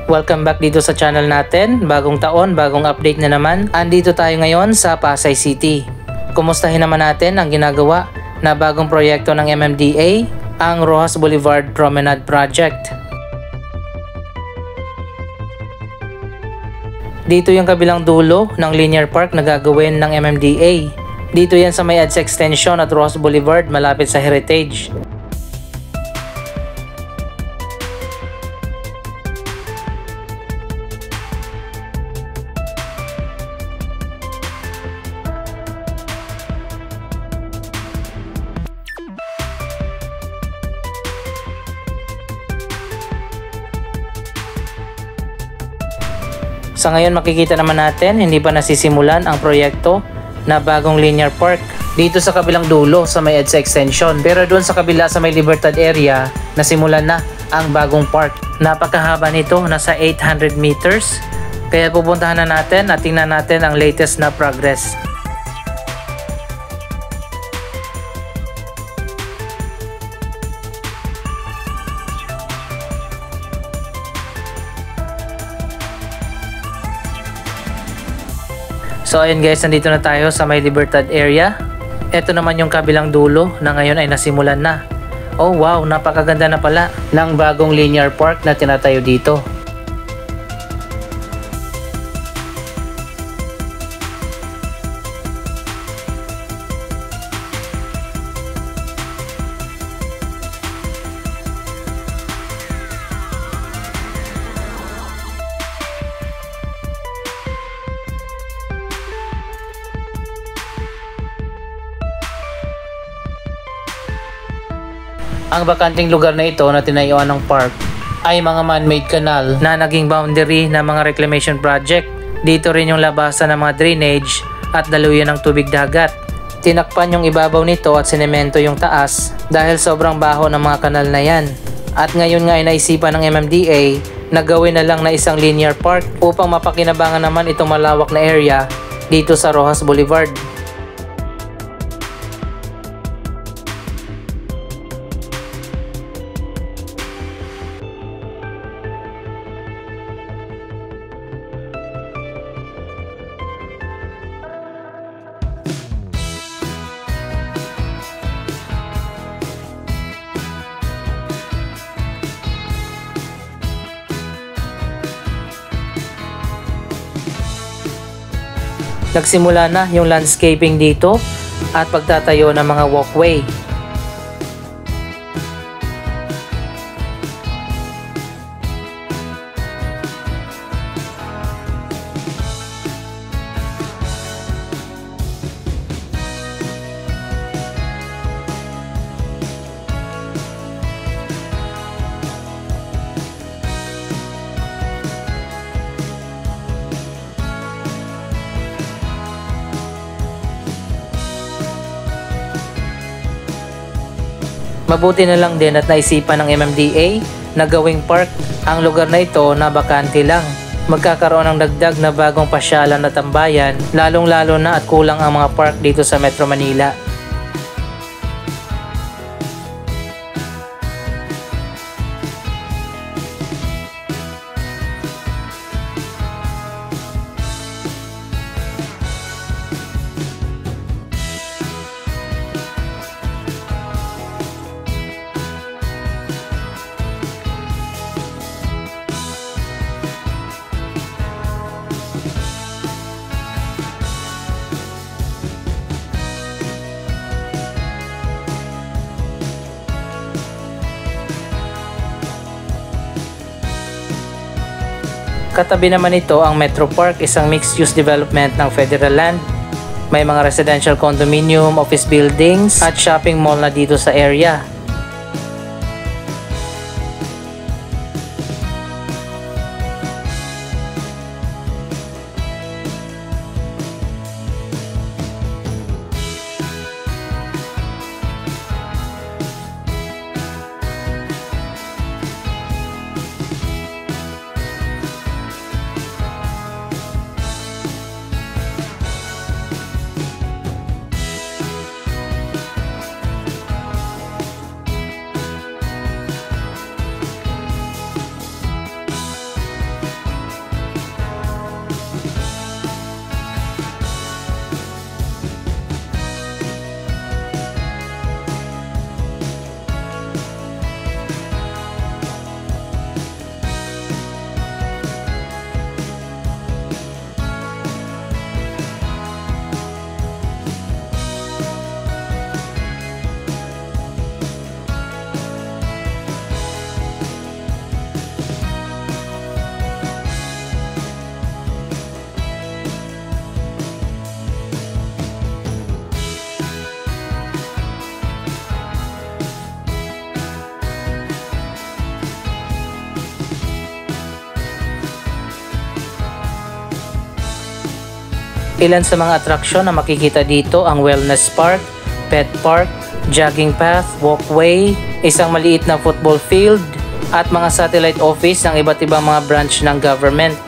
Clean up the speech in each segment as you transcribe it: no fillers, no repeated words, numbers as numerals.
Welcome back dito sa channel natin. Bagong taon, bagong update na naman. Andito tayo ngayon sa Pasay City. Kumustahin naman natin ang ginagawa na bagong proyekto ng MMDA, ang Roxas Boulevard Promenade Project. Dito yung kabilang dulo ng linear park na gagawin ng MMDA. Dito yan sa may EDSA Extension at Roxas Boulevard malapit sa Heritage. Sa ngayon makikita naman natin hindi pa nasisimulan ang proyekto na bagong linear park dito sa kabilang dulo sa may EDSA Extension. Pero doon sa kabila sa may Libertad area nasimulan na ang bagong park. Napakahaba nito, nasa 800 meters. Kaya pupuntahan na natin at tingnan natin ang latest na progress. So ayun guys, nandito na tayo sa may Libertad area. Ito naman yung kabilang dulo na ngayon ay nasimulan na. Oh wow, napakaganda na pala ng bagong linear park na tinatayo dito. Ang bakanting lugar na ito na tinayuan ng park ay mga man-made canal na naging boundary ng mga reclamation project. Dito rin yung labasan ng mga drainage at daluyan ng tubig dagat. Tinakpan yung ibabaw nito at sinemento yung taas dahil sobrang baho ng mga kanal na yan. At ngayon nga ay naisipan ng MMDA na gawin na lang na isang linear park upang mapakinabangan naman itong malawak na area dito sa Roxas Boulevard. Nagsimula na yung landscaping dito at pagtatayo ng mga walkway. Mabuti na lang din at naisipan ng MMDA na gawing park ang lugar na ito na bakante lang. Magkakaroon ng dagdag na bagong pasyalan na tambayan, lalong-lalo na at kulang ang mga park dito sa Metro Manila. Katabi naman ito ang Metro Park, isang mixed-use development ng federal land. May mga residential condominium, office buildings at shopping mall na dito sa area. Ilan sa mga atraksyon na makikita dito ang wellness park, pet park, jogging path, walkway, isang maliit na football field, at mga satellite office ng iba't ibang mga branch ng government.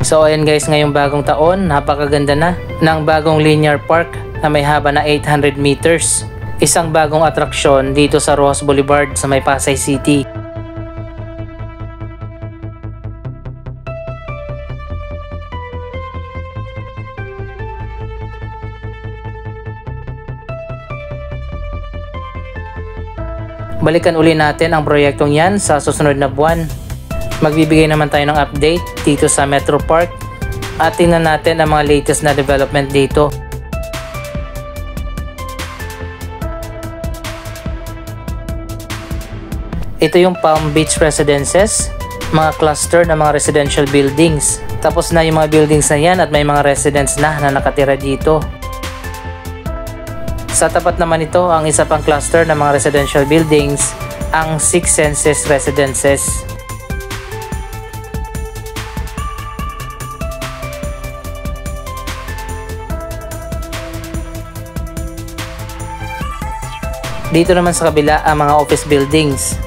So ayan guys, ngayong bagong taon, napakaganda na ng bagong linear park na may haba na 800 meters. Isang bagong atraksyon dito sa Roxas Boulevard sa may Pasay City. Balikan uli natin ang proyektong yan sa susunod na buwan. Magbibigay naman tayo ng update dito sa Metro Park at tingnan natin ang mga latest na development dito. Ito yung Palm Beach Residences, mga cluster ng mga residential buildings. Tapos na yung mga buildings na yan at may mga residents na nakatira dito. Sa tapat naman ito ang isa pang cluster ng mga residential buildings, ang Six Senses Residences. Dito naman sa kabila ang mga office buildings.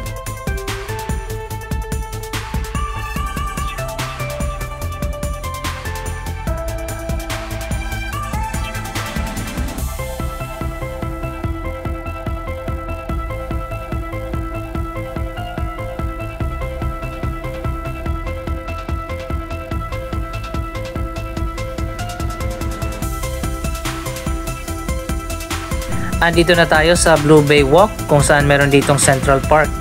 Andito na tayo sa Blue Bay Walk kung saan meron ditong Central Park.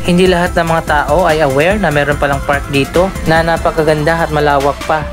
Hindi lahat ng mga tao ay aware na meron palang park dito na napakaganda at malawak pa.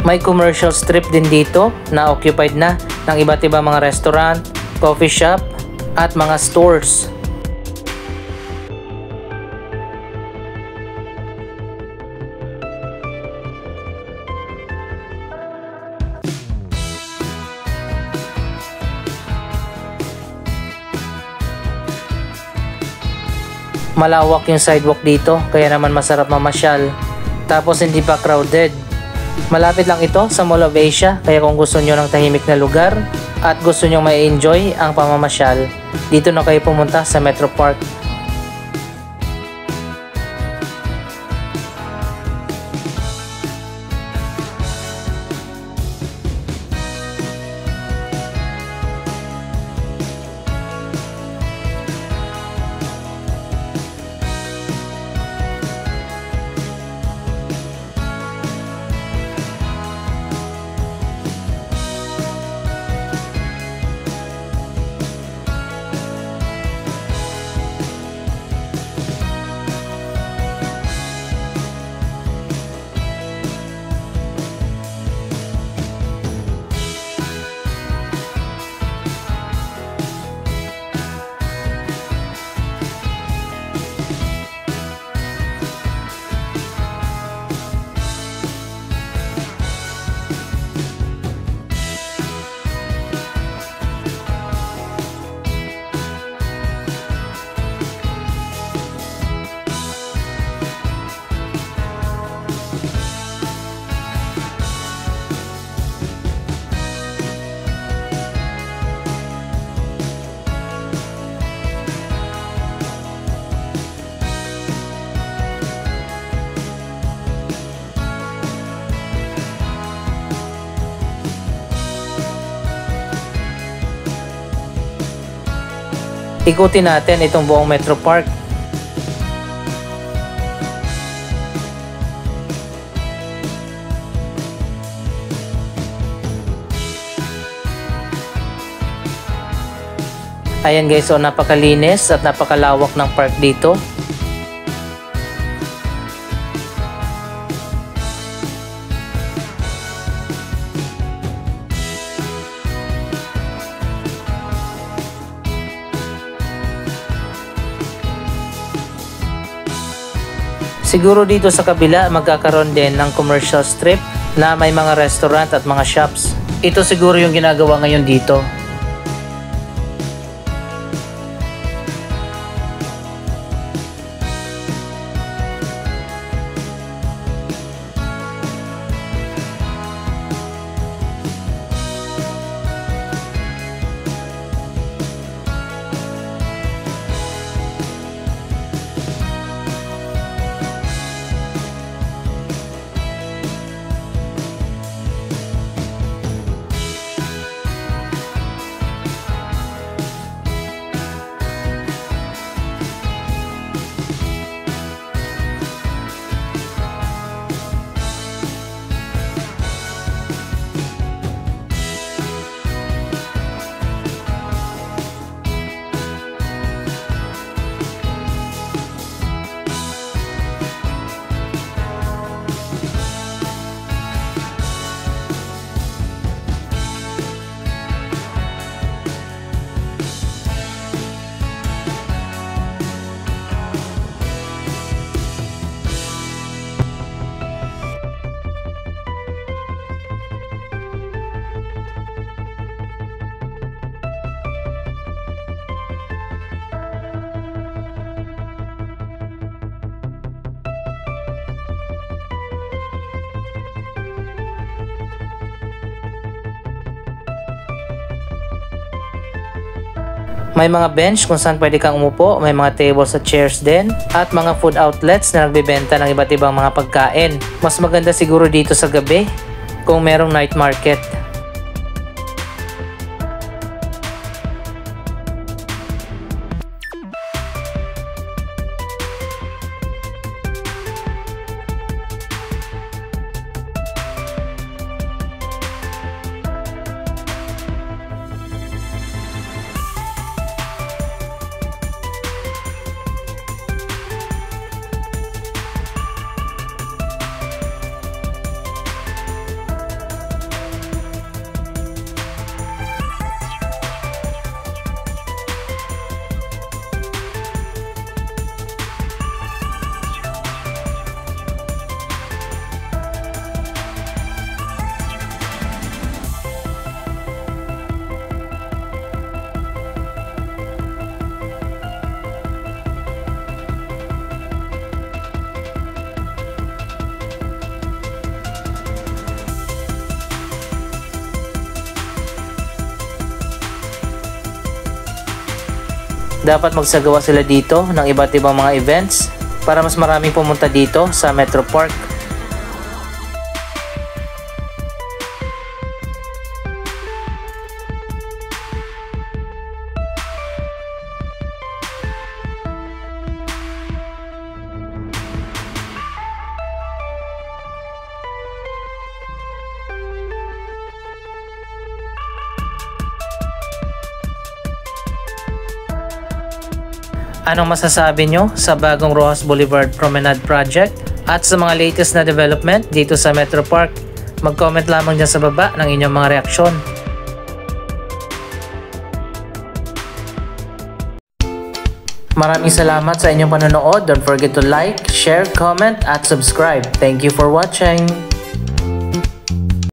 May commercial strip din dito na occupied na ng iba't ibang mga restaurant, coffee shop at mga stores. Malawak yung sidewalk dito kaya naman masarap mamasyal. Tapos hindi pa crowded. Malapit lang ito sa Mall of Asia kaya kung gusto nyo ng tahimik na lugar at gusto nyo ma-enjoy ang pamamasyal, dito na kayo pumunta sa Metro Park. Ikutin natin itong buong Metro Park. Ayan guys, so napakalinis at napakalawak ng park dito. Siguro dito sa kabila magkakaroon din ng commercial strip na may mga restaurant at mga shops. Ito siguro yung ginagawa ngayon dito. May mga bench kung saan pwede kang umupo, may mga tables at chairs din, at mga food outlets na nagbebenta ng iba't ibang mga pagkain. Mas maganda siguro dito sa gabi kung merong night market. Dapat magsagawa sila dito ng iba't ibang mga events para mas maraming pumunta dito sa Metro Park. Anong masasabi nyo sa bagong Roxas Boulevard Promenade Project at sa mga latest na development dito sa Metro Park? Mag-comment lamang dyan sa baba ng inyong mga reaksyon. Maraming salamat sa inyong panonood. Don't forget to like, share, comment at subscribe. Thank you for watching!